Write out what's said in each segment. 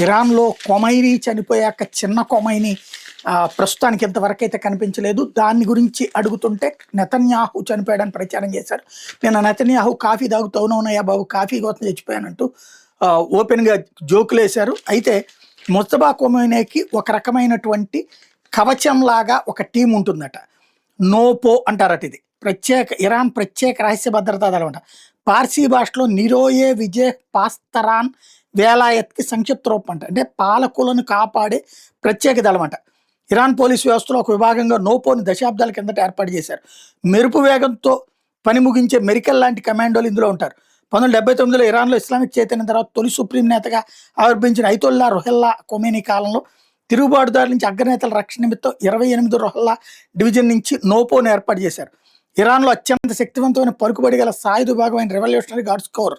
ఇరాన్లో కొమైనీ చనిపోయాక చిన్న కొమైనీ ప్రస్తుతానికి ఇంతవరకు అయితే కనిపించలేదు. దాని గురించి అడుగుతుంటే నెతన్యాహు చనిపోయాడని ప్రచారం చేశారు. నేను నెతన్యాహు కాఫీ తాగుతూ అవునవునయ్యా బాబు కాఫీ కోసం చచ్చిపోయానంటూ ఓపెన్గా జోకులు వేశారు. అయితే ముస్తఫా కొమైనీకి ఒక రకమైనటువంటి కవచంలాగా ఒక టీం ఉంటుందట. నోపో అంటారట. ఇది ఇరాన్ ప్రత్యేక రహస్య భద్రతా దళం అంట. పార్సీ భాషలో నిరోయే విజయ్ పాస్తరాన్ వేలాయత్కి సంక్షిప్త రూపం అంట. అంటే పాలకులను కాపాడే ప్రత్యేక దళం అంట. ఇరాన్ పోలీస్ వ్యవస్థలో ఒక విభాగంగా నోపోని దశాబ్దాల కిందట ఏర్పాటు చేశారు. మెరుపు వేగంతో పని ముగించే మెరికల్ లాంటి కమాండోలు ఇందులో ఉంటారు. 1979లో ఇరాన్లో ఇస్లామిక్ చైతన్యం తర్వాత తొలి సుప్రీం నేతగా ఆవిర్భించిన ఐతొల్లా రుహెల్లా కొమైనీ కాలంలో తిరుగుబాటుదారుల నుంచి అగ్రనేతల రక్షణ నిమిత్తం 28 రుహెల్లా డివిజన్ నుంచి నోపోను ఏర్పాటు చేశారు. ఇరాన్లో అత్యంత శక్తివంతమైన పలుకుబడి గల సాయుధ విభాగమైన రెవల్యూషనరీ గార్డ్స్ కోర్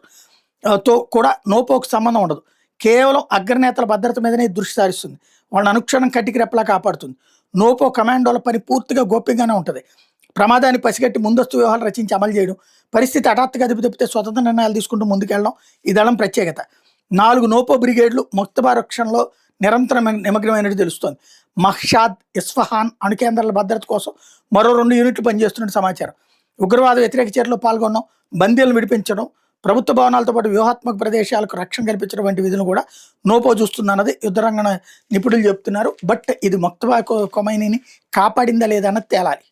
తో కూడా నోపోకు సంబంధం ఉండదు. కేవలం అగ్రనేతల భద్రత మీదనే దృష్టి సారిస్తుంది. వాళ్ళని అనుక్షణం కట్టికి రెప్పలా కాపాడుతుంది. నోపో కమాండోల పని పూర్తిగా గోప్యంగానే ఉంటుంది. ప్రమాదాన్ని పసిగట్టి ముందస్తు వ్యూహాలు రచించి అమలు చేయడం, పరిస్థితి హఠాత్తుగా అదుపుతప్పితే స్వతంత్ర నిర్ణయాలు తీసుకుంటూ ముందుకెళ్ళడం ఈ దళం ప్రత్యేకత. 4 నోపో బ్రిగేడ్లు ముస్తఫా రక్షణలో నిరంతరం నిమగ్నమైనట్టు తెలుస్తోంది. మహ్షాద్, ఇస్ఫహాన్ అణుకేంద్రాల భద్రత కోసం మరో 2 యూనిట్లు పనిచేస్తున్నట్టు సమాచారం. ఉగ్రవాద వ్యతిరేక చర్యలో పాల్గొనడం, బందీలను విడిపించడం, ప్రభుత్వ భవనాలతో పాటు వ్యూహాత్మక ప్రదేశాలకు రక్షణ కల్పించడం వంటి విధులు కూడా నోపో చూస్తుందన్నది యుద్ధరంగ నిపుణులు చెప్తున్నారు. బట్ ఇది ముస్తఫా కొమైనీని కాపాడిందా లేదా అన్నది తేలాలి.